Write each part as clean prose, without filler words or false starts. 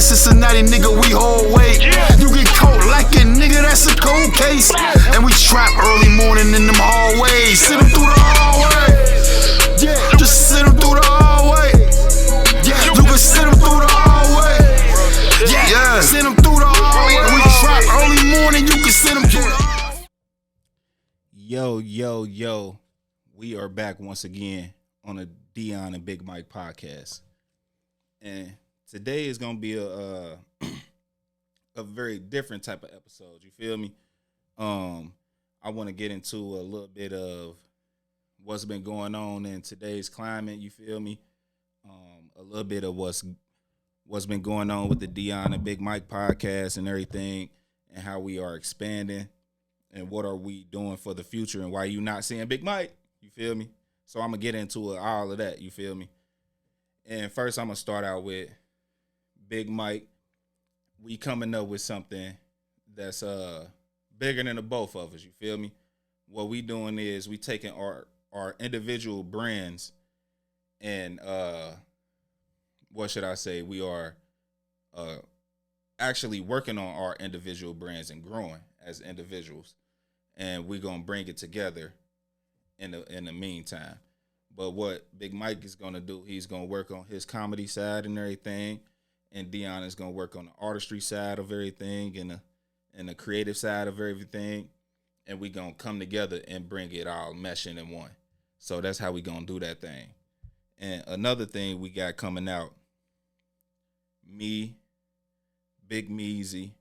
Cincinnati, nigga, we hold weight. You get caught lacking, nigga, that's a cold case. And we trap early morning in them hallways. Sit them through the hallway. Just sit them through the hallway. You can sit them through the hallway. Sit them through the hallway. We trap early morning, you can sit them through the hallway. Yo. We are back once again on a Dion and Big Mike podcast. And today is going to be a very different type of episode. You feel me? I want to get into a little bit of what's been going on in today's climate. You feel me? A little bit of what's been going on with the Dion and Big Mike podcast and everything, and how we are expanding and what are we doing for the future and why you not seeing Big Mike. You feel me? So I'm going to get into all of that. You feel me? And first, I'm going to start out with Big Mike. We coming up with something that's bigger than the both of us. You feel me? What we doing is we taking our individual brands and what should I say? We are actually working on our individual brands and growing as individuals. And we're going to bring it together in the meantime. But what Big Mike is going to do, he's going to work on his comedy side and everything, and Dion is going to work on the artistry side of everything and the creative side of everything, and we're going to come together and bring it all meshing in one. So that's how we going to do that thing. And another thing we got coming out, me, Big Meezy,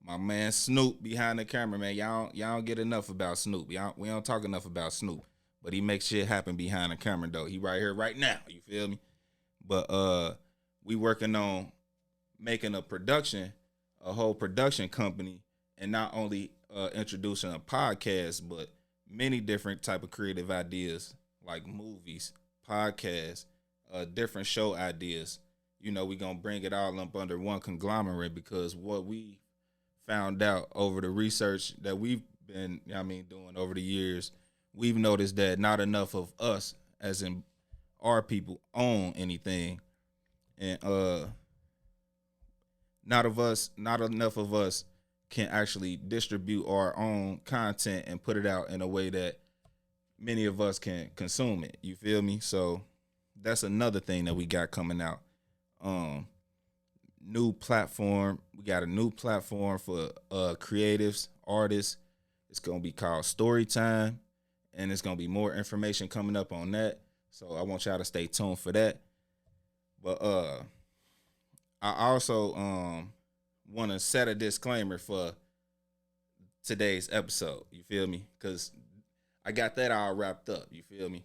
my man Snoop behind the camera, man. Y'all don't get enough about Snoop. We don't talk enough about Snoop. But he makes shit happen behind the camera, though. He right here, right now. You feel me? But we working on making a whole production company, and not only introducing a podcast, but many different type of creative ideas, like movies, podcasts, different show ideas. You know, we going to bring it all up under one conglomerate, because what we found out over the research that we've been, doing over the years, we've noticed that not enough of us, as in our people, own anything. And not enough of us can actually distribute our own content and put it out in a way that many of us can consume it. You feel me? So that's another thing that we got coming out. New platform. We got a new platform for creatives, artists. It's going to be called Storytime, and it's going to be more information coming up on that. So I want y'all to stay tuned for that. But I also want to set a disclaimer for today's episode. You feel me? Because I got that all wrapped up. You feel me?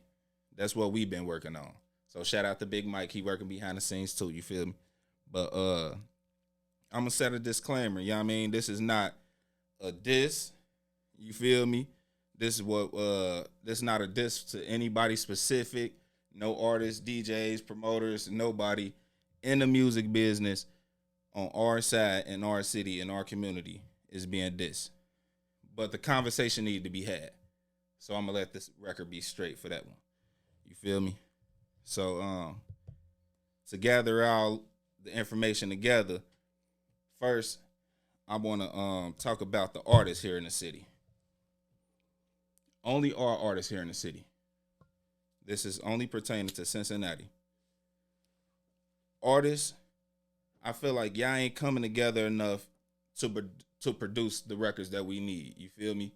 That's what we've been working on. So shout out to Big Mike. He working behind the scenes too. You feel me? But I'm going to set a disclaimer. You know what I mean? This is not a diss. You feel me? This is not a diss to anybody specific. No artists, DJs, promoters, nobody in the music business on our side, in our city, in our community is being dissed. But the conversation needed to be had. So I'm going to let this record be straight for that one. You feel me? So to gather all the information together, first I want to talk about the artists here in the city. Only our artists here in the city. This is only pertaining to Cincinnati. Artists, I feel like y'all ain't coming together enough to produce the records that we need. You feel me?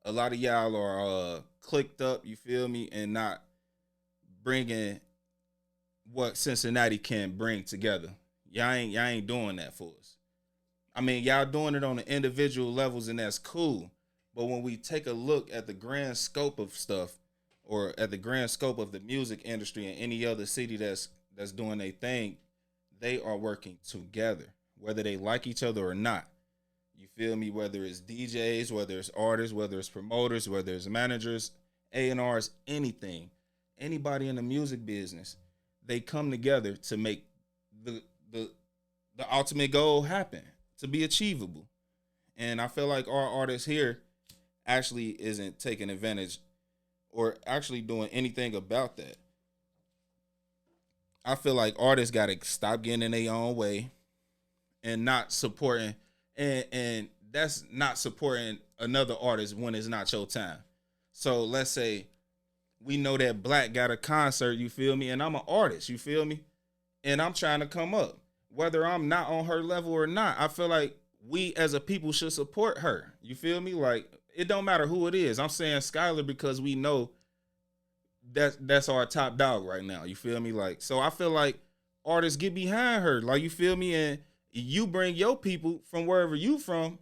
A lot of y'all are clicked up, you feel me, and not bringing what Cincinnati can bring together. Y'all ain't doing that for us. I mean, y'all doing it on the individual levels, and that's cool. But when we take a look at the grand scope of stuff, or at the grand scope of the music industry in any other city that's doing their thing, they are working together, whether they like each other or not. You feel me? Whether it's DJs, whether it's artists, whether it's promoters, whether it's managers, A&Rs, anything, anybody in the music business, they come together to make the ultimate goal happen, to be achievable. And I feel like our artists here actually isn't taking advantage or actually doing anything about that. I feel like artists got to stop getting in their own way and not supporting, and that's not supporting another artist when it's not your time. So let's say we know that Black got a concert, you feel me, and I'm an artist, you feel me, and I'm trying to come up. Whether I'm not on her level or not, I feel like we as a people should support her. You feel me? Like, it don't matter who it is. I'm saying Skylar because we know that's our top dog right now. You feel me? Like, so I feel like artists get behind her. Like, you feel me? And you bring your people from wherever you from,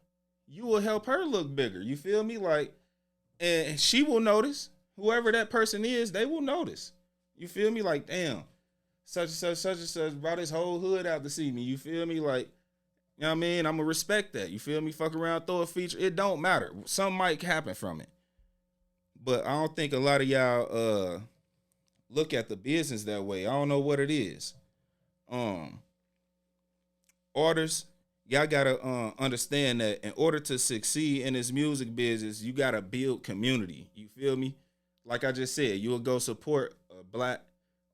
you will help her look bigger. You feel me? Like, and she will notice. Whoever that person is, they will notice. You feel me? Like, damn, such and such brought his whole hood out to see me. You feel me? Like, you know what I mean? I'm going to respect that. You feel me? Fuck around, throw a feature. It don't matter. Something might happen from it. But I don't think a lot of y'all look at the business that way. I don't know what it is. Artists, y'all gotta understand that in order to succeed in this music business, you gotta build community. You feel me? Like I just said, you will go support a Black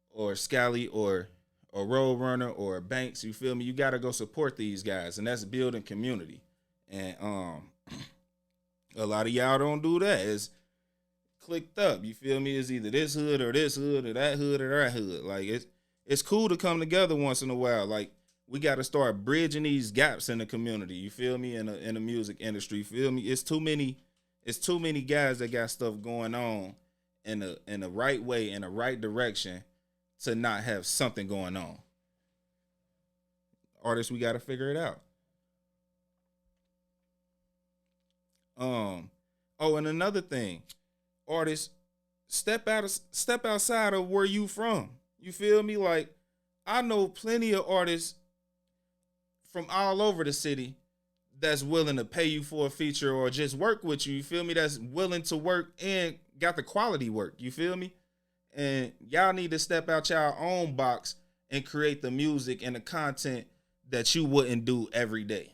or Scally or a Roadrunner or a Banks. You feel me? You gotta go support these guys, and that's building community. And a lot of y'all don't do that. It's clicked up. You feel me? It's either this hood or this hood or that hood or that hood. Like, it's cool to come together once in a while. Like, we got to start bridging these gaps in the community. You feel me? In the music industry. You feel me? It's too many guys that got stuff going on in the right way, in the right direction, to not have something going on. Artists, we got to figure it out. Oh, and another thing, artists, step outside of where you from. You feel me? Like, I know plenty of artists from all over the city that's willing to pay you for a feature or just work with you. You feel me? That's willing to work and got the quality work. You feel me? And y'all need to step out y'all own box and create the music and the content that you wouldn't do every day.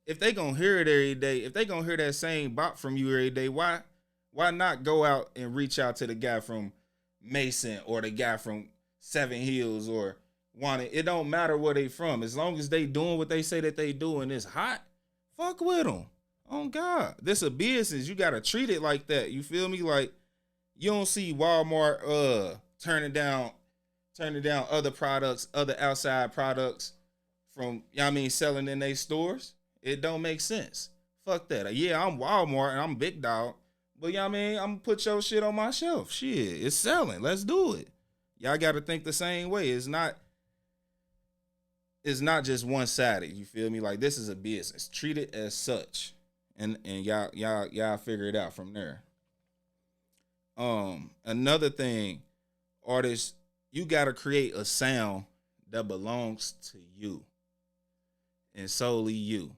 If they gonna hear it every day, if they gonna hear that same bop from you every day, why not go out and reach out to the guy from Mason or the guy from Seven Hills or it don't matter where they from. As long as they doing what they say that they do and it's hot, fuck with them. Oh, God. This a business. You got to treat it like that. You feel me? Like, you don't see Walmart turning down other products, other outside products from, you know what I mean, selling in their stores. It don't make sense. Fuck that. Yeah, I'm Walmart and I'm big dog. But, you know what I mean, I'm going to put your shit on my shelf. Shit, it's selling. Let's do it. Y'all got to think the same way. It's not just one-sided. You feel me? Like, this is a business. Treat it as such. And y'all figure it out from there. Another thing, artists, you got to create a sound that belongs to you and solely you.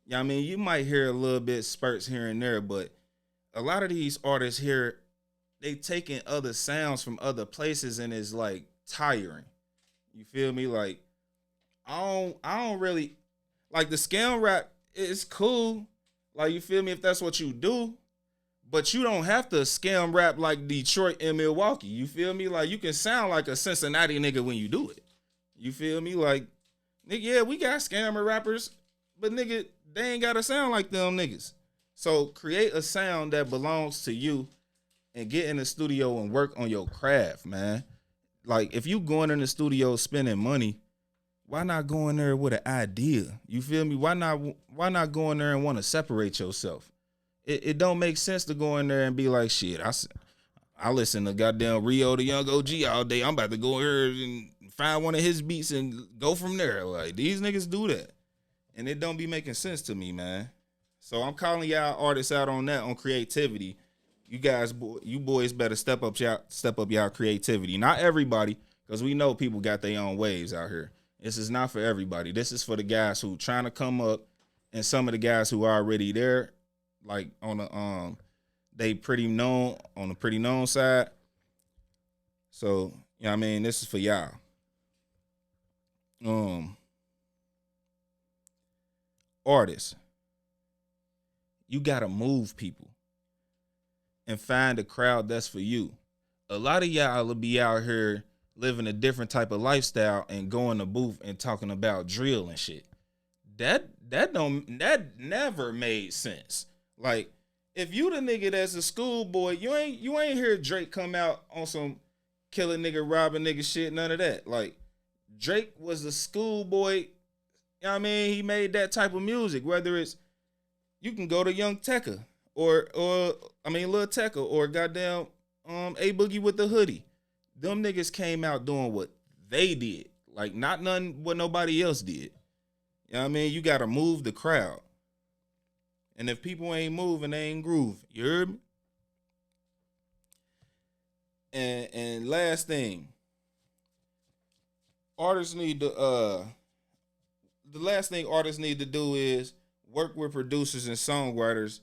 Yeah, I mean, you might hear a little bit spurts here and there, but a lot of these artists here, they taking other sounds from other places and it's like tiring. You feel me? Like, I don't really like the scam rap. It's cool. Like, you feel me? If that's what you do, but you don't have to scam rap like Detroit and Milwaukee. You feel me? Like, you can sound like a Cincinnati nigga when you do it. You feel me? Like, nigga, yeah, we got scammer rappers, but nigga, they ain't gotta sound like them niggas. So create a sound that belongs to you and get in the studio and work on your craft, man. Like, if you going in the studio spending money, why not go in there with an idea? You feel me? Why not go in there and want to separate yourself? It don't make sense to go in there and be like, shit, I listen to goddamn Rio the Young OG all day. I'm about to go here and find one of his beats and go from there. Like, these niggas do that. And it don't be making sense to me, man. So I'm calling y'all artists out on that, on creativity. You guys, you boys better step up y'all creativity. Not everybody, because we know people got their own waves out here. This is not for everybody. This is for the guys who trying to come up, and some of the guys who are already there, like on the they pretty known on the pretty known side. So, you know what I mean, this is for y'all. Artists, you gotta move people and find a crowd that's for you. A lot of y'all will be out here living a different type of lifestyle and going to booth and talking about drill and shit. That never made sense. Like, if you the nigga that's a schoolboy, you ain't hear Drake come out on some kill a nigga, rob a nigga shit, none of that. Like, Drake was a schoolboy, you know what I mean? He made that type of music, whether it's, you can go to Young Tekka or Lil Tekka or goddamn A Boogie with the Hoodie. Them niggas came out doing what they did. Like, not nothing what nobody else did. You know what I mean? You gotta move the crowd. And if people ain't moving, they ain't grooving. You heard me? And last thing, artists need to the last thing artists need to do is work with producers and songwriters,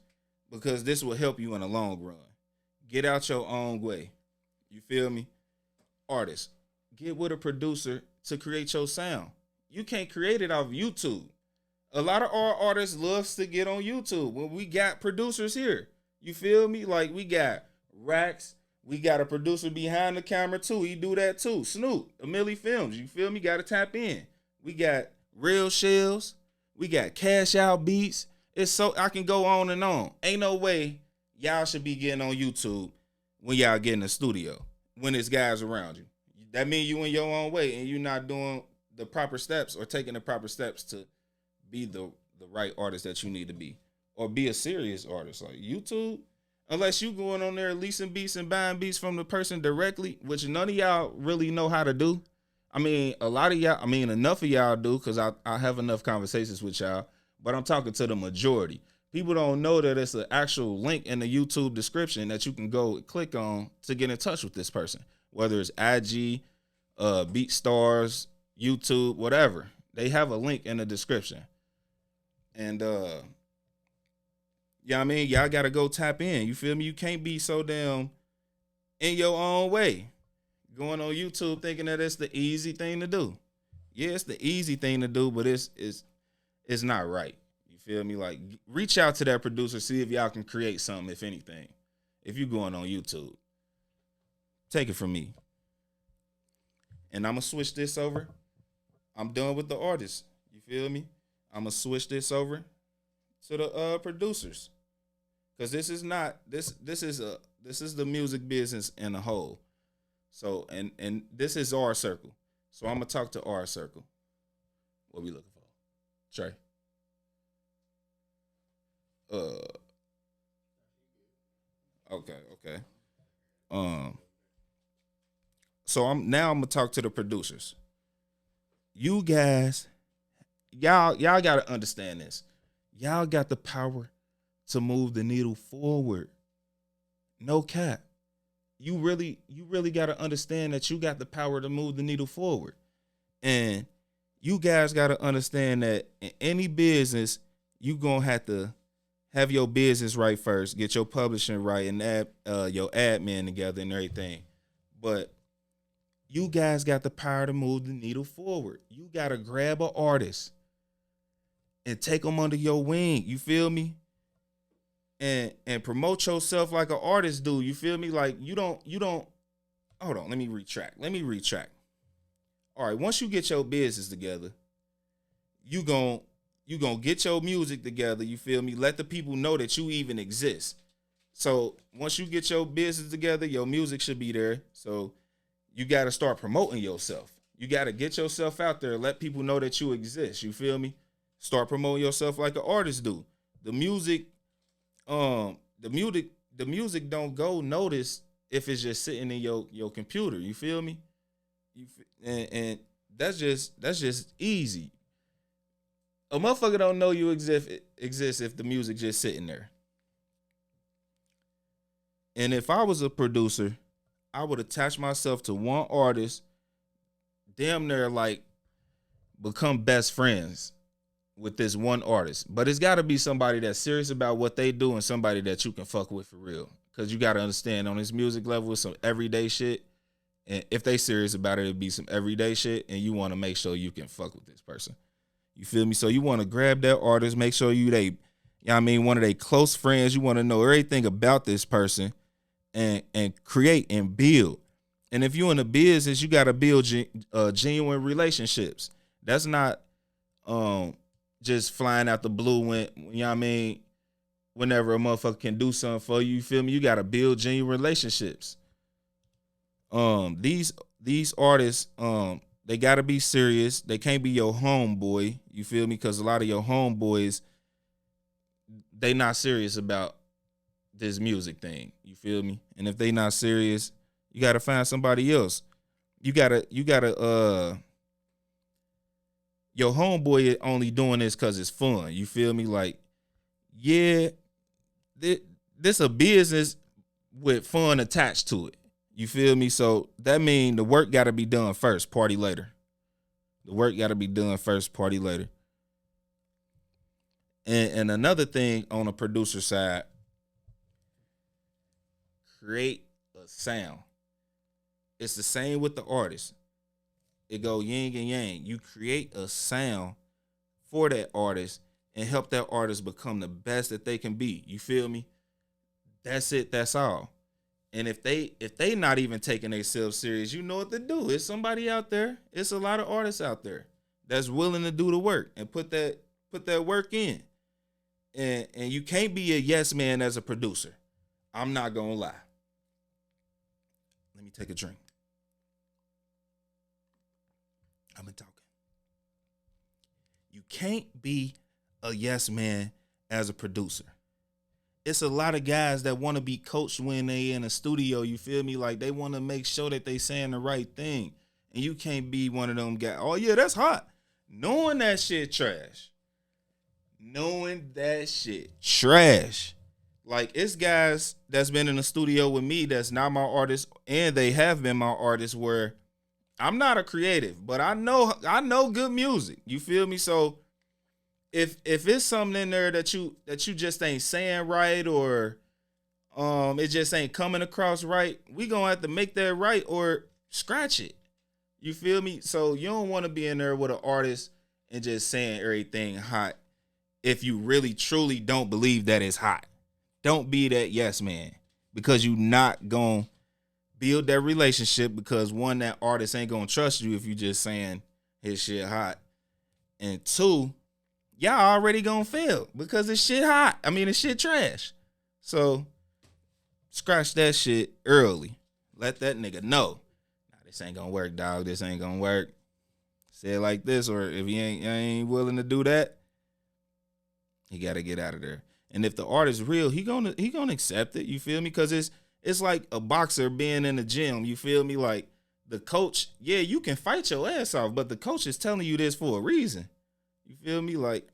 because this will help you in the long run. Get out your own way. You feel me? Artists, get with a producer to create your sound. You can't create it off YouTube. A lot of our artists loves to get on YouTube when we got producers here. You feel me? Like, we got Rax. We got a producer behind the camera too. He do that too. Snoop, Millie Films. You feel me? Got to tap in. We got Real Shells. We got Cash Out Beats. It's so, I can go on and on. Ain't no way y'all should be getting on YouTube when y'all get in the studio, when there's guys around you. That means you in your own way and you're not doing the proper steps or taking the proper steps to be the right artist that you need to be, or be a serious artist. Like, YouTube, unless you going on there leasing beats and buying beats from the person directly, which none of y'all really know how to do. I mean, a lot of y'all, I mean, enough of y'all do, because I have enough conversations with y'all, but I'm talking to the majority. People don't know that it's an actual link in the YouTube description that you can go click on to get in touch with this person, whether it's IG, BeatStars, YouTube, whatever. They have a link in the description. And yeah, I mean, y'all gotta go tap in. You feel me? You can't be so damn in your own way, going on YouTube thinking that it's the easy thing to do. Yeah, it's the easy thing to do, but it's not right. You feel me? Like, reach out to that producer, see if y'all can create something, if anything. If you going on YouTube, take it from me. And I'm gonna switch this over. I'm done with the artists. You feel me? I'm gonna switch this over to the producers, because this is the music business in a whole. So and this is our circle. So I'm gonna talk to our circle. What we looking for, Trey? Okay. So I'm gonna talk to the producers. You guys, y'all gotta understand this. Y'all got the power to move the needle forward. No cap. You really gotta understand that you got the power to move the needle forward. And you guys gotta understand that in any business, you gonna have to have your business right first, get your publishing right, and your admin together and everything. But you guys got the power to move the needle forward. You got to grab an artist and take them under your wing. You feel me? And promote yourself like an artist do. You feel me? Like, you don't, hold on. Let me retract. All right. Once you get your business together, you gonna get your music together. You feel me? Let the people know that you even exist. So once you get your business together, your music should be there. So you got to start promoting yourself. You got to get yourself out there. Let people know that you exist. You feel me? Start promoting yourself like an artist do. The music don't go notice if it's just sitting in your computer. You feel me? And that's just easy. A motherfucker don't know you exist if the music just sitting there. And if I was a producer, I would attach myself to one artist, damn near like become best friends with this one artist. But it's got to be somebody that's serious about what they do and somebody that you can fuck with for real. Because you got to understand, on this music level, it's some everyday shit. And if they serious about it, it'd be some everyday shit. And you want to make sure you can fuck with this person. You feel me? So you want to grab that artist, make sure one of their close friends. You want to know everything about this person. And create and build. And if you're in a business, you got to build genuine relationships. That's not just flying out the blue when you know what I mean. Whenever a motherfucker can do something for you, you feel me? You got to build genuine relationships. These artists, they got to be serious. They can't be your homeboy. You feel me? Because a lot of your homeboys, they not serious about this music thing. You feel me? And if they not serious, you gotta find somebody else. You gotta your homeboy only doing this cause it's fun. You feel me? Like, yeah, this a business with fun attached to it. You feel me? So that mean the work gotta be done first, party later. The work gotta be done first, party later. And another thing on the producer side, create a sound. It's the same with the artist. It go yin and yang. You create a sound for that artist and help that artist become the best that they can be. You feel me? That's it. That's all. And if they not even taking themselves serious, you know what to do. It's somebody out there. It's a lot of artists out there that's willing to do the work and put that work in. And you can't be a yes man as a producer. I'm not gonna lie. Let me take a drink. I've been talking. You can't be a yes man as a producer. It's a lot of guys that want to be coached when they in a studio, you feel me? Like they want to make sure that they saying the right thing. And you can't be one of them guys. Oh yeah, that's hot. Knowing that shit trash. Knowing that shit trash. Like, it's guys that's been in the studio with me that's not my artist, and they have been my artists where I'm not a creative, but I know good music. You feel me? So if it's something in there that you just ain't saying right, or it just ain't coming across right, we gonna have to make that right or scratch it. You feel me? So you don't want to be in there with an artist and just saying everything hot if you really truly don't believe that it's hot. Don't be that yes man, because you not going to build that relationship, because one, that artist ain't going to trust you if you just saying his shit hot. And two, y'all already going to fail because it's shit hot. I mean, it's shit trash. So scratch that shit early. Let that nigga know. Nah, this ain't going to work, dog. This ain't going to work. Say it like this, or if he ain't willing to do that, he got to get out of there. And if the art is real, he gonna accept it. You feel me? Because it's like a boxer being in the gym. You feel me? Like the coach, yeah, you can fight your ass off, but the coach is telling you this for a reason. You feel me? Like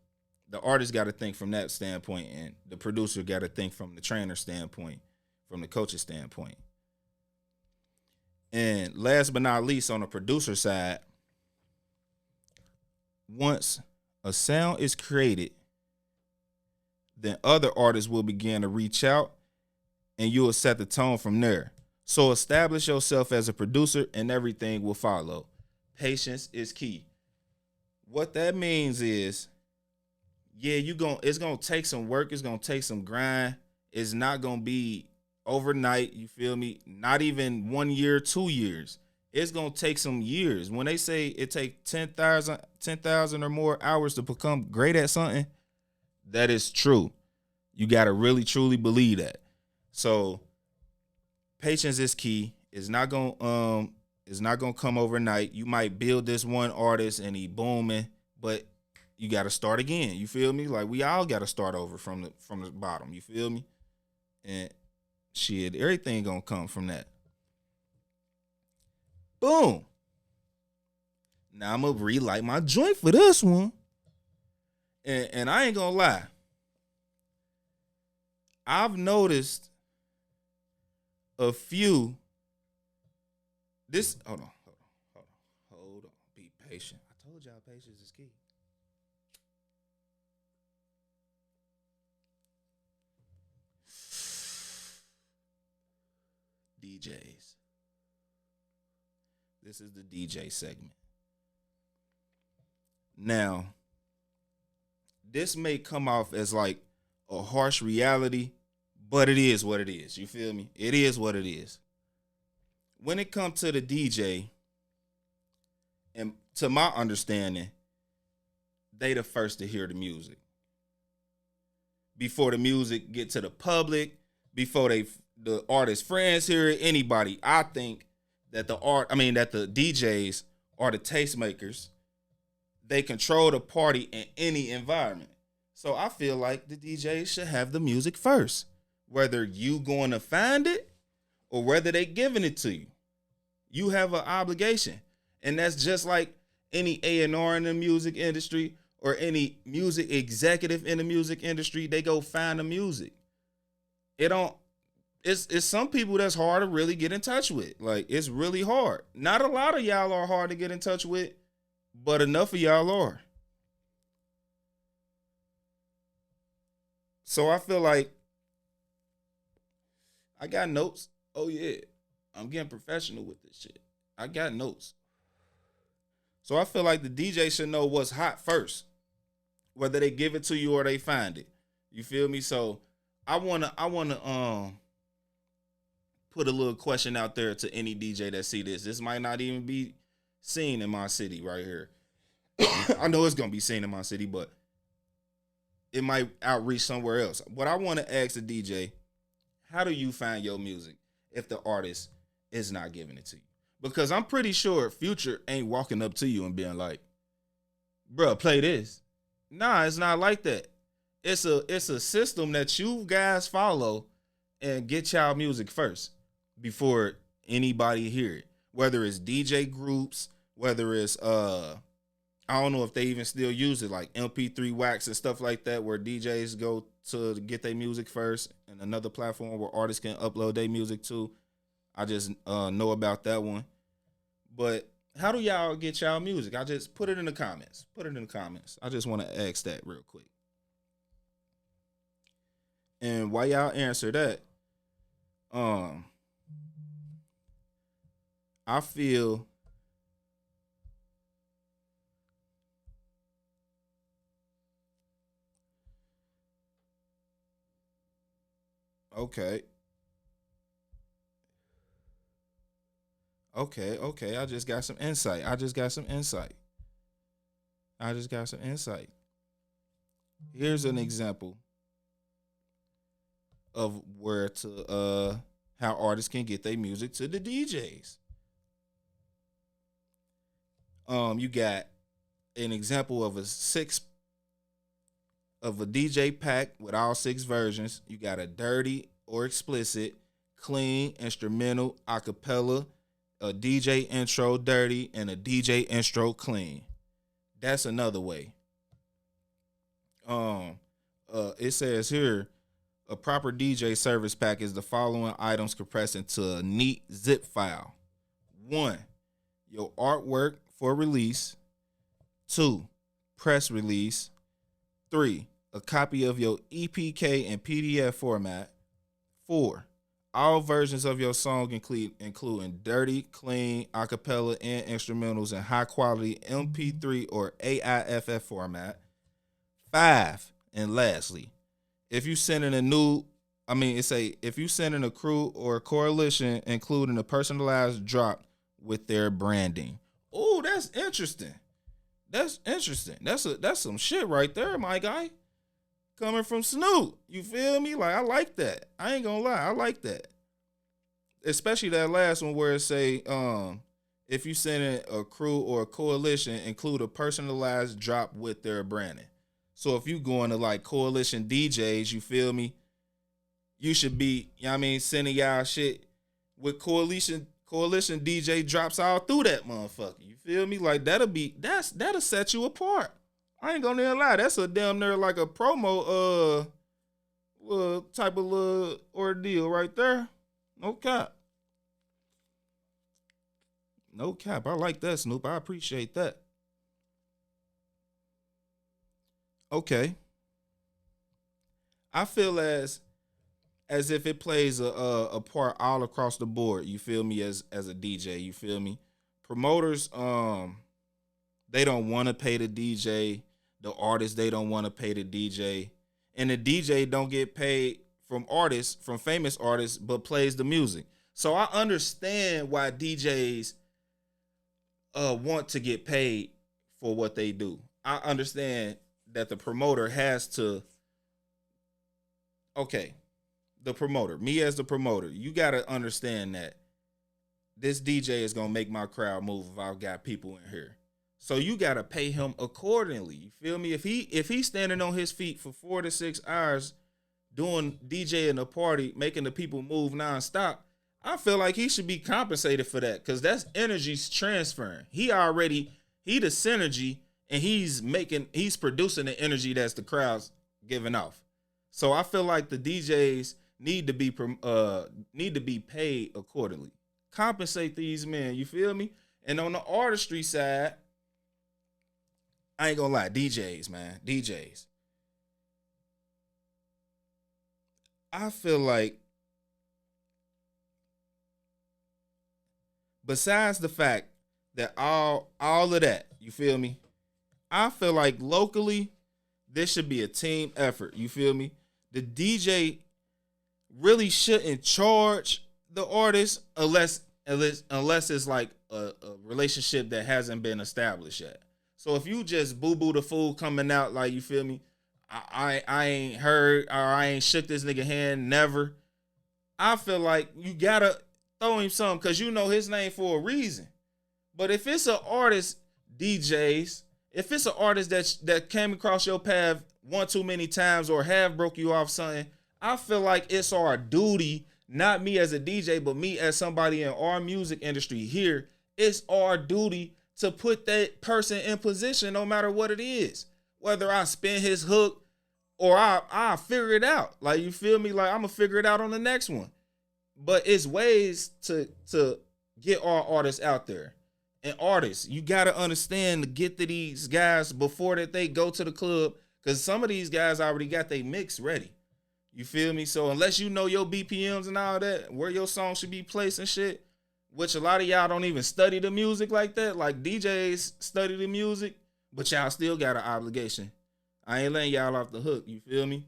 the artist got to think from that standpoint, and the producer got to think from the trainer standpoint, from the coach's standpoint. And last but not least, on the producer side, once a sound is created, then other artists will begin to reach out, and you will set the tone from there. So establish yourself as a producer and everything will follow. Patience is key. What that means is, yeah, it's gonna take some work, it's gonna take some grind. It's not gonna be overnight, you feel me? Not even 1 year, 2 years. It's gonna take some years. When they say it takes 10,000 or more hours to become great at something, that is true. You got to really, truly believe that. So patience is key. It's not going to come overnight. You might build this one artist and he booming, but you got to start again. You feel me? Like, we all got to start over from the bottom. You feel me? And shit, everything going to come from that. Boom. Now I'm going to relight my joint for this one. And I ain't gonna lie. I've noticed a few. Hold on. Be patient. I told y'all patience is key. DJs. This is the DJ segment. Now, this may come off as like a harsh reality, but it is what it is. You feel me? It is what it is. when it comes to the DJ, and to my understanding, they the first to hear the music before the music get to the public, before the artist friends hear it, anybody. I think that the DJs are the tastemakers. They control the party in any environment. So I feel like the DJs should have the music first, whether you going to find it or whether they giving it to you. You have an obligation, and that's just like any A&R in the music industry or any music executive in the music industry. They go find the music. It's some people that's hard to really get in touch with. Like, it's really hard. Not a lot of y'all are hard to get in touch with, but enough of y'all are. So I feel like I got notes. Oh yeah, I'm getting professional with this shit. I got notes. So I feel like the DJ should know what's hot first, whether they give it to you or they find it. You feel me? So I wanna put a little question out there to any DJ that see this. This might not even be seen in my city right here. I know it's gonna be seen in my city, but it might outreach somewhere else. What I want to ask the DJ, how do you find your music if the artist is not giving it to you? Because I'm pretty sure Future ain't walking up to you and being like, bruh, play this. Nah, it's not like that. It's a system that you guys follow and get y'all music first before anybody hear it. Whether it's DJ groups, whether it's I don't know if they even still use it, like MP3 Wax and stuff like that, where DJs go to get their music first, and another platform where artists can upload their music to. I just know about that one. But how do y'all get y'all music? I just put it in the comments. Put it in the comments. I just want to ask that real quick. And while y'all answer that, I feel okay. I just got some insight. Here's an example of where to how artists can get their music to the DJs. You got an example of a DJ pack with all 6 versions. You got a dirty or explicit, clean, instrumental, acapella, a DJ intro dirty, and a DJ intro clean. That's another way. It says here, a proper DJ service pack is the following items compressed into a neat zip file. 1, your artwork for release. 2, press release. 3, a copy of your EPK and PDF format. 4, all versions of your song including dirty, clean, acapella, and instrumentals in high quality MP3 or AIFF format. 5, and lastly, if you sending if you sending a crew or a coalition, including a personalized drop with their branding. Oh, that's interesting. That's some shit right there, my guy. Coming from Snoop. You feel me? Like, I like that. I ain't gonna lie, I like that. Especially that last one where it say, if you send in a crew or a coalition, include a personalized drop with their branding. So if you going to like coalition DJs, you feel me? You should be, sending y'all shit with coalition DJ drops all through that motherfucker. You feel me? Like that'll set you apart. I ain't gonna lie. That's a damn near like a promo type of little ordeal right there. No cap. I like that, Snoop. I appreciate that. Okay. I feel as if it plays a part all across the board. You feel me? As a DJ, you feel me? Promoters, they don't want to pay the DJ. The artists, they don't want to pay the DJ, and the DJ don't get paid from famous artists, but plays the music. So I understand why DJs want to get paid for what they do. I understand that the promoter has to, okay, the promoter, me as the promoter, you got to understand that this DJ is going to make my crowd move if I've got people in here. So you got to pay him accordingly. You feel me? If he's standing on his feet for 4 to 6 hours doing DJing a party, making the people move nonstop, I feel like he should be compensated for that, because that's energy's transferring. He the synergy, and he's producing the energy that's the crowd's giving off. So I feel like the DJs need to be paid accordingly. Compensate these men, you feel me? And on the artistry side, I ain't gonna lie, DJs, man, DJs. I feel like, besides the fact that all of that, you feel me? I feel like locally, this should be a team effort. You feel me? The DJ really shouldn't charge the artist unless it's like a relationship that hasn't been established yet. So if you just boo the fool coming out, like, you feel me, I ain't heard, or I ain't shook this nigga hand, never, I feel like you gotta throw him something, because you know his name for a reason. But if it's an artist, DJs, if it's an artist that came across your path one too many times or have broke you off something, I feel like it's our duty, not me as a DJ, but me as somebody in our music industry here, it's our duty to put that person in position no matter what it is. Whether I spin his hook or I figure it out. Like, you feel me? Like, I'm going to figure it out on the next one. But it's ways to get our artists out there. And artists, you got to understand to get to these guys before that they go to the club, because some of these guys already got their mix ready. You feel me? So unless you know your BPMs and all that, where your song should be placed and shit, which a lot of y'all don't even study the music like that. Like, DJs study the music, but y'all still got an obligation. I ain't letting y'all off the hook, you feel me?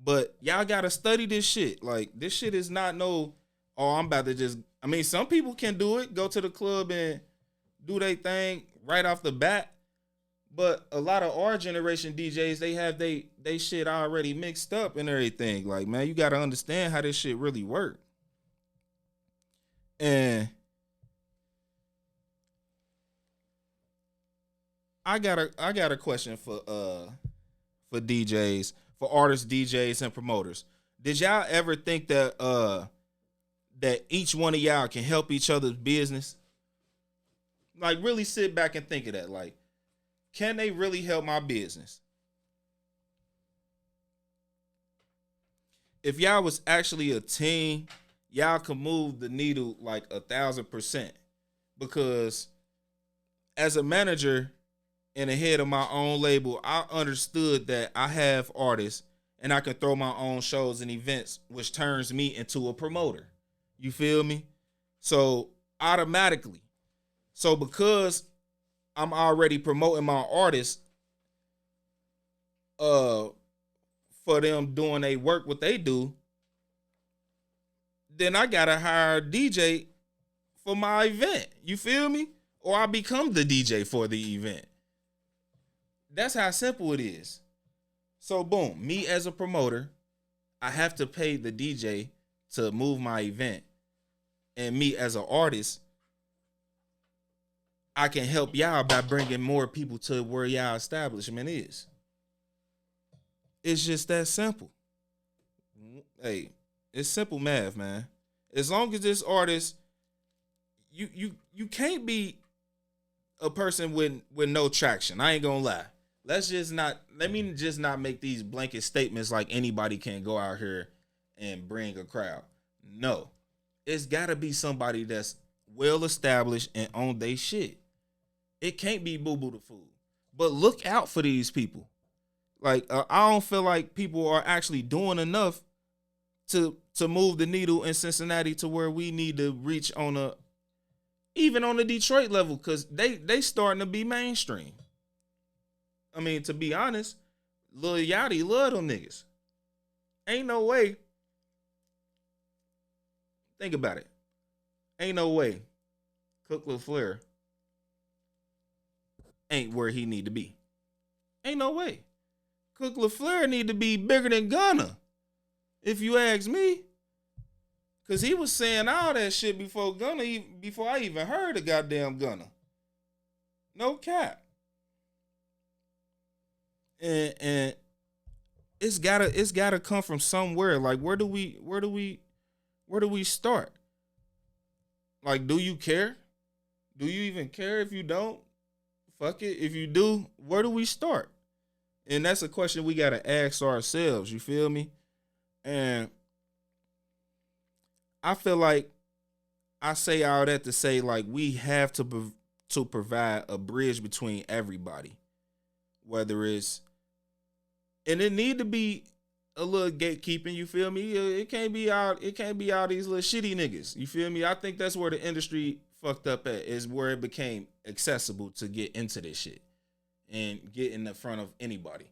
But y'all got to study this shit. Like, this shit is not no, oh, I'm about to just, I mean, some people can do it, go to the club and do their thing right off the bat. But a lot of our generation DJs, they have they shit already mixed up and everything. Like, man, you got to understand how this shit really work. And I got a question for DJs, for artists, DJs, and promoters. Did y'all ever think that that each one of y'all can help each other's business? Like, really sit back and think of that. Like, can they really help my business? If y'all was actually a team, y'all could move the needle like 1,000%. Because as a manager and the head of my own label, I understood that I have artists and I can throw my own shows and events, which turns me into a promoter. You feel me? So automatically. So because I'm already promoting my artists for them doing their work, what they do, then I gotta hire a DJ for my event. You feel me? Or I become the DJ for the event. That's how simple it is. So boom, me as a promoter, I have to pay the DJ to move my event. And me as an artist, I can help y'all by bringing more people to where y'all establishment is. It's just that simple. Hey, it's simple math, man. As long as this artist, you can't be a person with no traction. I ain't gonna lie. Let me just not make these blanket statements like anybody can go out here and bring a crowd. No. It's gotta be somebody that's well established and on they shit. It can't be Boo Boo the Fool. But look out for these people. Like, I don't feel like people are actually doing enough to move the needle in Cincinnati to where we need to reach even on the Detroit level, because they starting to be mainstream. I mean, to be honest, Lil Yachty love them niggas. Ain't no way. Think about it. Ain't no way Cook LaFleur ain't where he need to be. Ain't no way. Cook LaFleur need to be bigger than Gunna, if you ask me. Cause he was saying all that shit before I even heard of goddamn Gunna. No cap. And it's gotta come from somewhere. Like where do we start? Like, do you care? Do you even care if you don't? Fuck it. If you do, where do we start? And that's a question we gotta ask ourselves. You feel me? And I feel like I say all that to say, like, we have to provide a bridge between everybody. Whether it's, and it need to be a little gatekeeping, you feel me? It can't be all these little shitty niggas. You feel me? I think that's where the industry fucked up at, is where it became accessible to get into this shit and get in the front of anybody.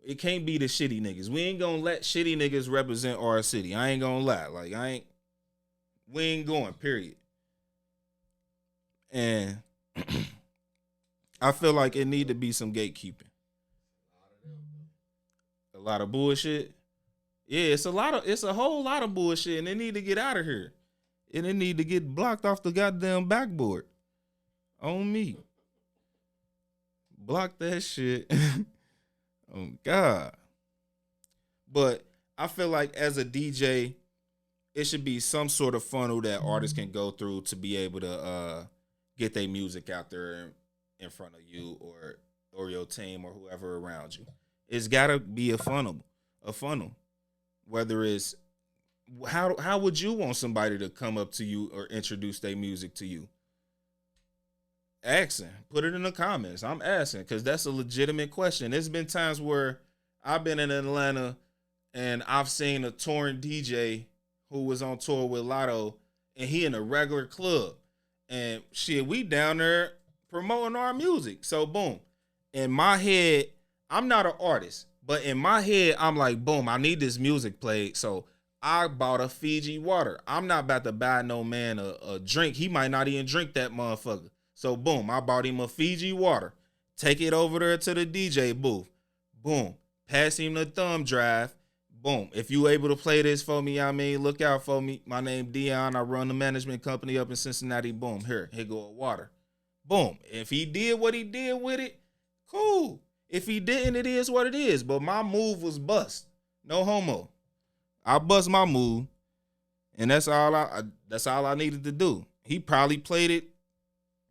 It can't be the shitty niggas. We ain't gonna let shitty niggas represent our city. I ain't gonna lie. Like, we ain't going, period. And I feel like it need to be some gatekeeping. A lot of bullshit. Yeah, it's a whole lot of bullshit, and they need to get out of here. And they need to get blocked off the goddamn backboard. On me. Block that shit. Oh God. But I feel like as a DJ, it should be some sort of funnel that artists can go through to be able to get their music out there in front of you or your team or whoever around you. It's gotta be a funnel. Whether it's how would you want somebody to come up to you or introduce their music to you? Asking. Put it in the comments. I'm asking because that's a legitimate question. There's been times where I've been in Atlanta and I've seen a touring DJ who was on tour with Lotto, and he in a regular club. And shit, we down there promoting our music. So boom. In my head, I'm not an artist, but in my head, I'm like, boom, I need this music played. So I bought a Fiji water. I'm not about to buy no man a drink. He might not even drink that motherfucker. So boom, I bought him a Fiji water. Take it over there to the DJ booth. Boom. Pass him the thumb drive. Boom. If you able to play this for me, look out for me. My name Dion. I run the management company up in Cincinnati. Boom. Here go a water. Boom. If he did what he did with it, cool. If he didn't, it is what it is. But my move was bust. No homo. I bust my move, and that's all I needed to do. He probably played it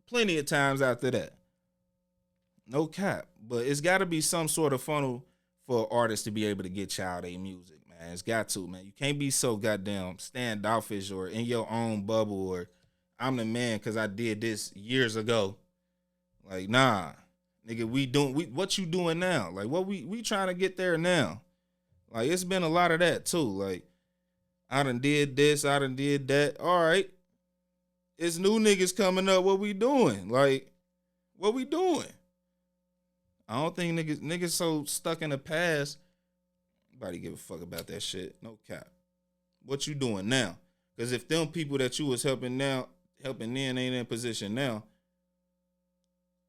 plenty of times after that. No cap. But it's got to be some sort of funnel for artists to be able to get y'all their music, man. It's got to, man. You can't be so goddamn standoffish or in your own bubble or I'm the man because I did this years ago. Like, nah. Nigga, what you doing now? Like, what we trying to get there now? Like, it's been a lot of that, too. Like, I done did this, I done did that. All right. It's new niggas coming up. What we doing? Like, what we doing? I don't think niggas so stuck in the past. Nobody give a fuck about that shit. No cap. What you doing now? Because if them people that you was helping then ain't in position now,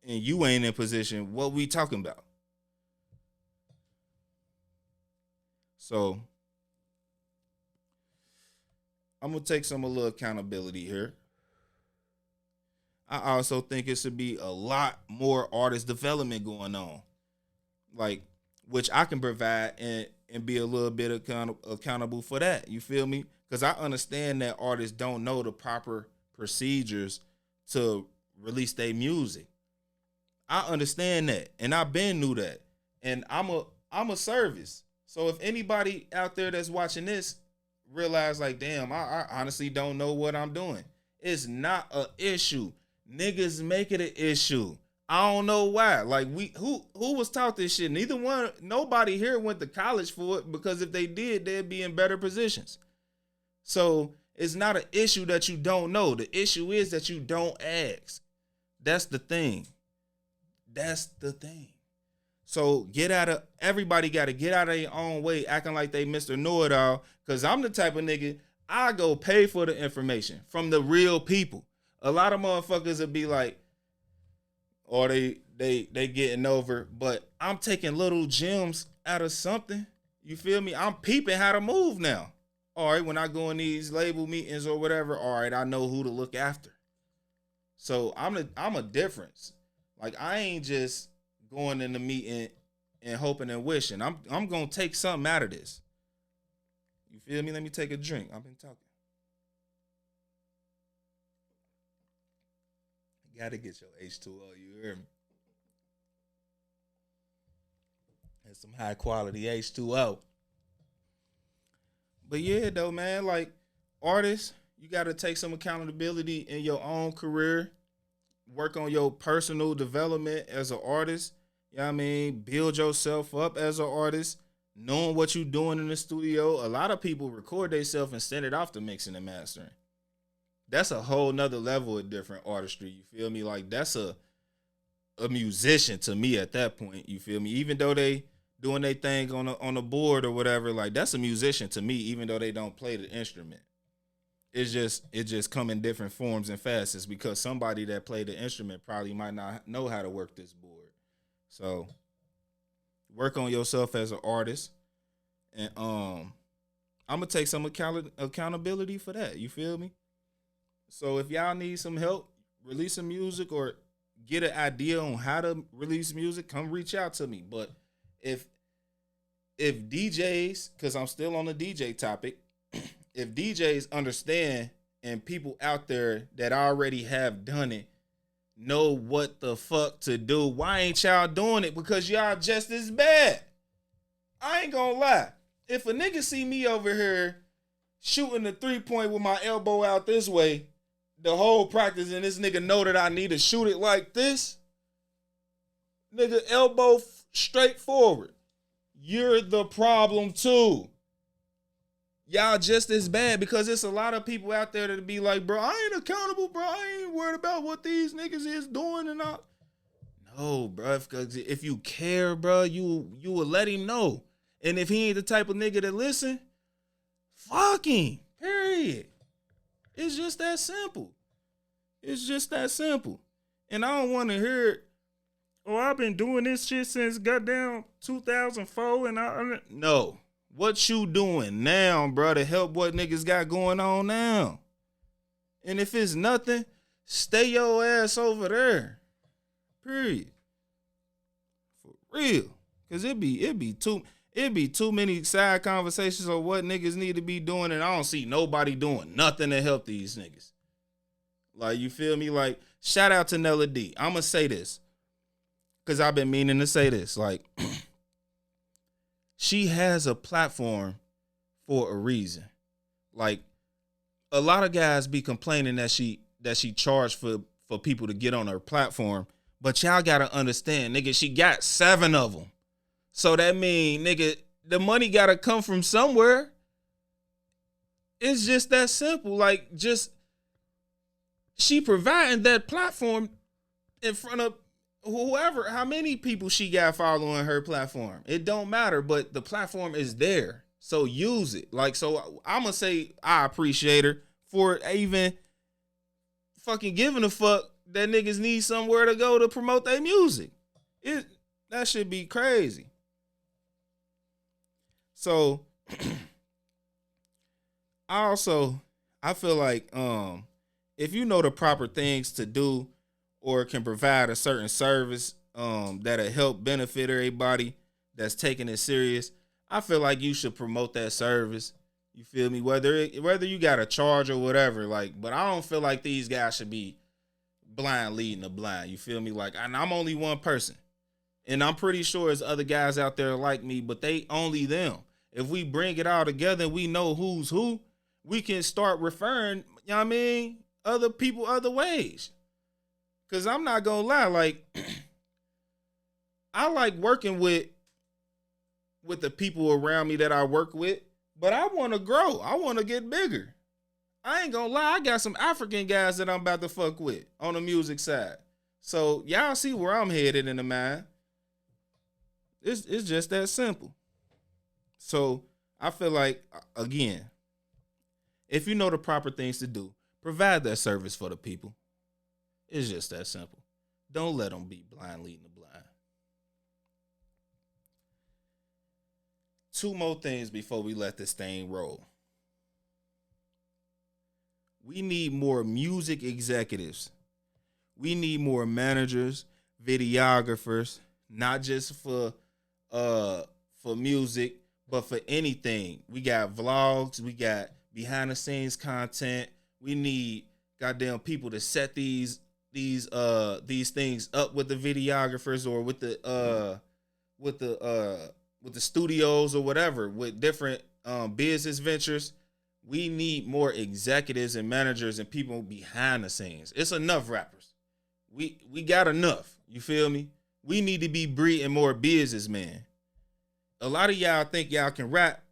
and you ain't in position, what we talking about? So, I'm going to take a little accountability here. I also think it should be a lot more artist development going on, like, which I can provide and be a little bit accountable for that. You feel me? Because I understand that artists don't know the proper procedures to release their music. I understand that, and I've been knew that, and I'm a service. So if anybody out there that's watching this realize, like, damn, I honestly don't know what I'm doing, it's not an issue. Niggas make it an issue. I don't know why. Like, who was taught this shit? Nobody here went to college for it, because if they did, they'd be in better positions. So it's not an issue that you don't know. The issue is that you don't ask. That's the thing. So everybody got to get out of their own way acting like they Mr. Know-It-All, because I'm the type of nigga, I go pay for the information from the real people. A lot of motherfuckers would be like, or they getting over, but I'm taking little gems out of something. You feel me? I'm peeping how to move now. All right, when I go in these label meetings or whatever, all right, I know who to look after. So I'm a difference. Like, I ain't just going in the meeting and hoping and wishing. I'm gonna take something out of this. You feel me? Let me take a drink. I've been talking. You gotta get your H2O, you hear me? And some high quality H2O. But yeah, though, man, like, artists, you gotta take some accountability in your own career. Work on your personal development as an artist. You know what I mean? Build yourself up as an artist. Knowing what you're doing in the studio. A lot of people record themselves and send it off to mixing and mastering. That's a whole nother level of different artistry. You feel me? Like, that's a musician to me at that point. You feel me? Even though they doing their thing on the board or whatever, like, that's a musician to me, even though they don't play the instrument. It just come in different forms and facets because somebody that played the instrument probably might not know how to work this board. So work on yourself as an artist, and I'm gonna take some accountability for that. You feel me? So if y'all need some help releasing music or get an idea on how to release music, come reach out to me. But if DJs, because I'm still on the DJ topic, if DJs understand and people out there that already have done it know what the fuck to do, why ain't y'all doing it? Because y'all just as bad. I ain't gonna lie. If a nigga see me over here shooting the 3-point with my elbow out this way the whole practice and this nigga know that I need to shoot it like this, nigga, elbow straight forward. You're the problem too. Y'all just as bad because it's a lot of people out there that be like, bro, I ain't accountable, bro. I ain't worried about what these niggas is doing and all. No, bro. If you care, bro, you will let him know. And if he ain't the type of nigga that listen, fuck him. Period. It's just that simple. It's just that simple. And I don't want to hear it. Oh, I've been doing this shit since goddamn 2004 and no. What you doing now, bro, to help what niggas got going on now? And if it's nothing, stay your ass over there. Period. For real. Cause it be too many side conversations on what niggas need to be doing, and I don't see nobody doing nothing to help these niggas. Like, you feel me? Like, shout out to Nella D. I'ma say this. Cause I've been meaning to say this. Like, she has a platform for a reason. Like, a lot of guys be complaining that she charged for people to get on her platform, but y'all gotta understand, nigga, she got 7 of them. So that mean, nigga, the money gotta come from somewhere. It's just that simple. Like, just she providing that platform in front of whoever, how many people she got following her platform. It don't matter, but the platform is there. So use it. Like, so I'm going to say I appreciate her for even fucking giving a fuck that niggas need somewhere to go to promote their music. That should be crazy. So I feel like if you know the proper things to do or can provide a certain service that'll help benefit everybody that's taking it serious, I feel like you should promote that service. You feel me? Whether you got a charge or whatever, like, but I don't feel like these guys should be blind leading the blind. You feel me? Like, and I'm only one person. And I'm pretty sure there's other guys out there like me, but they only them. If we bring it all together and we know who's who, we can start referring, you know what I mean, other people other ways. Cause I'm not gonna lie, like, I like working with the people around me that I work with, but I want to grow. I want to get bigger. I ain't gonna lie, I got some African guys that I'm about to fuck with on the music side. So y'all see where I'm headed in the mind. It's just that simple. So I feel like, again, If you know the proper things to do, provide that service for the people. It's just that simple. Don't let them be blind leading the blind. Two more things before we let this thing roll. We need more music executives. We need more managers, videographers, not just for music, but for anything. We got vlogs, we got behind the scenes content. We need goddamn people to set these things up with the videographers or with the studios or whatever, with different business ventures. We need more executives and managers and people behind the scenes. It's enough rappers. We got enough. You feel me? We need to be breeding more businessmen. A lot of y'all think y'all can rap,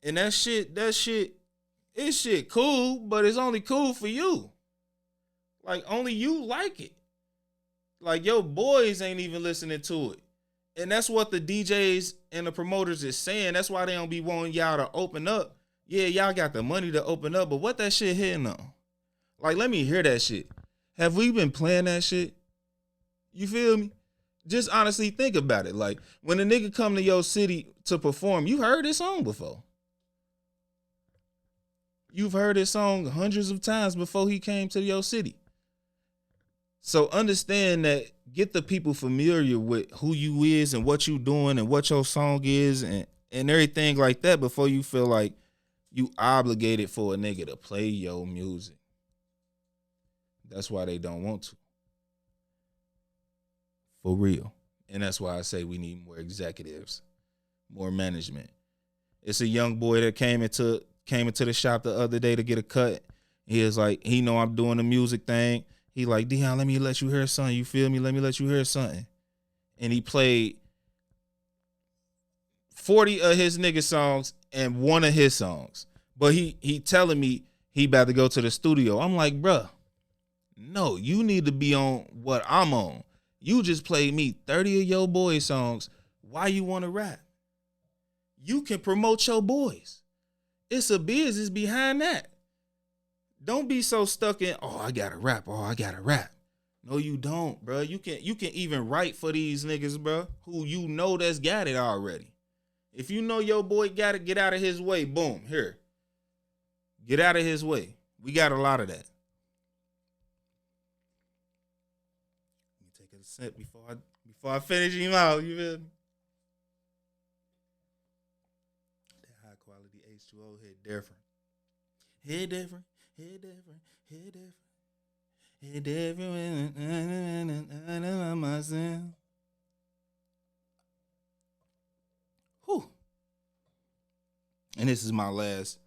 and that shit cool, but it's only cool for you. Like, only you like it. Like, your boys ain't even listening to it. And that's what the DJs and the promoters is saying. That's why they don't be wanting y'all to open up. Yeah, y'all got the money to open up, but what that shit hitting on? Like, let me hear that shit. Have we been playing that shit? You feel me? Just honestly think about it. Like, when a nigga come to your city to perform, you heard this song before. You've heard this song hundreds of times before he came to your city. So understand that, get the people familiar with who you is and what you doing and what your song is and everything like that before you feel like you obligated for a nigga to play your music. That's why they don't want to. For real. And that's why I say we need more executives, more management. It's a young boy that came into the shop the other day to get a cut. He was like, he know I'm doing the music thing. He like, Dion, let me let you hear something. You feel me? Let me let you hear something. And he played 40 of his nigga songs and one of his songs. But he telling me he about to go to the studio. I'm like, bruh, no, you need to be on what I'm on. You just played me 30 of your boys' songs. Why you want to rap? You can promote your boys. It's a business behind that. Don't be so stuck in, oh, I gotta rap. Oh, I gotta rap. No, you don't, bro. You can even write for these niggas, bro, who you know that's got it already. If you know your boy got it, get out of his way. Boom, here. Get out of his way. We got a lot of that. Let me take a sip before I finish him out. You feel me? That high quality H2O hit different. Hit different. Hit different, hit different, hit different, myself. Whew. And this is my last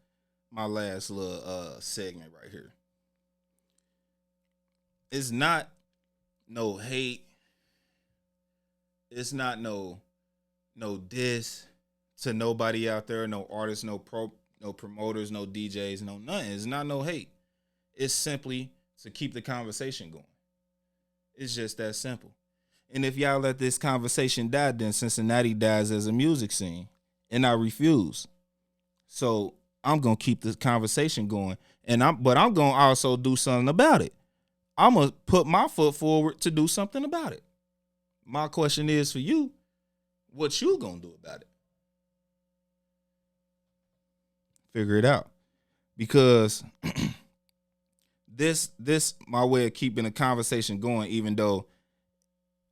little segment right here. It's not no hate. It's not no diss to nobody out there, no artists, no promoters, no DJs, no nothing. It's not no hate. It's simply to keep the conversation going. It's just that simple. And if y'all let this conversation die, then Cincinnati dies as a music scene. And I refuse. So I'm gonna keep the conversation going. But I'm gonna also do something about it. I'm gonna put my foot forward to do something about it. My question is for you, what you gonna do about it? Figure it out, because this my way of keeping the conversation going, even though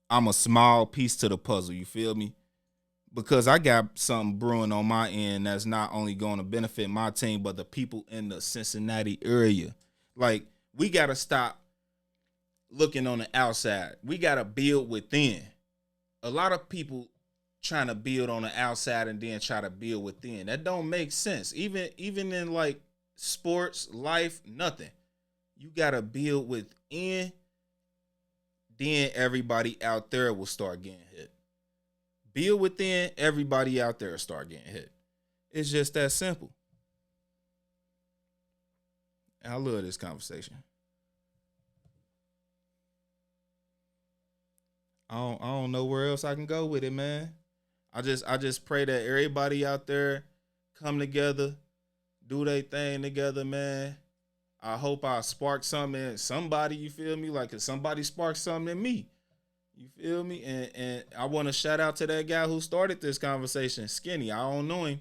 I'm a small piece to the puzzle. You feel me? Because I got something brewing on my end that's not only going to benefit my team, but the people in the Cincinnati area. Like, we got to stop looking on the outside. We got to build within. A lot of people trying to build on the outside and then try to build within. That don't make sense. Even in like sports, life, nothing. You gotta build within, then everybody out there will start getting hit. Build within, everybody out there will start getting hit. It's just that simple. And I love this conversation. I don't know where else I can go with it, man. I just pray that everybody out there come together, do their thing together, man. I hope I sparked something in somebody, you feel me? Like if somebody sparked something in me. You feel me? And I want to shout out to that guy who started this conversation, Skinny. I don't know him,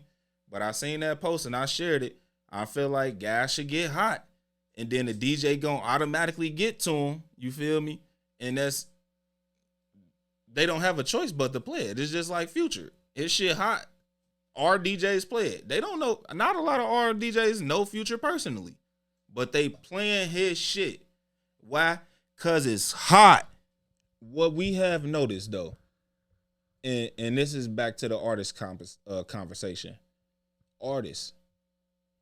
but I seen that post and I shared it. I feel like guys should get hot. And then the DJ gonna automatically get to him. You feel me? And they don't have a choice but to play it. It's just like Future. His shit hot. Our DJs play it. They don't know. Not a lot of our DJs know Future personally. But they playing his shit. Why? Because it's hot. What we have noticed, though, and this is back to the artist conversation. Artists,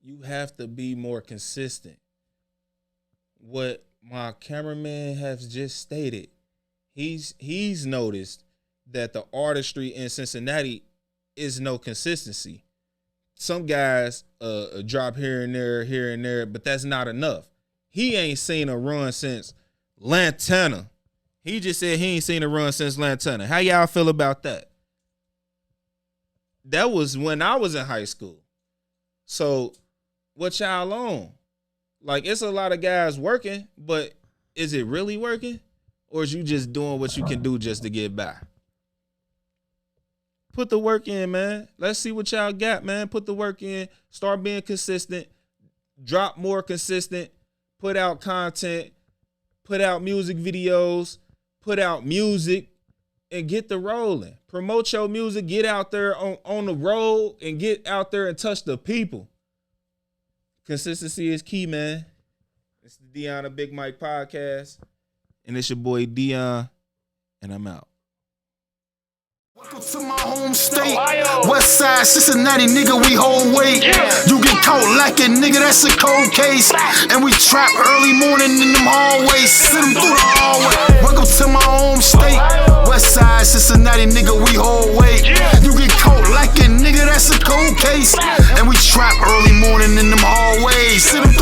you have to be more consistent. What my cameraman has just stated, he's noticed that the artistry in Cincinnati is no consistency. Some guys drop here and there, but that's not enough. He ain't seen a run since Lantana. He just said he ain't seen a run since Lantana. How y'all feel about that? That was when I was in high school. So what y'all on? Like, it's a lot of guys working, but is it really working? Or is you just doing what you can do just to get by? Put the work in, man. Let's see what y'all got, man. Put the work in. Start being consistent. Drop more consistent. Put out content. Put out music videos. Put out music. And get the rolling. Promote your music. Get out there on the road. And get out there and touch the people. Consistency is key, man. It's the Dion, a Big Mike podcast. And it's your boy Dion. And I'm out. Welcome to my home state, West Side, Cincinnati, nigga, we hold weight. You get caught lacking, nigga, that's a cold case. And we trap early morning in them hallways, sit them through the hallway. Welcome to my home state, West Side, Cincinnati, nigga, we hold weight. You get caught lacking, nigga, that's a cold case. And we trap early morning in them hallways, sit them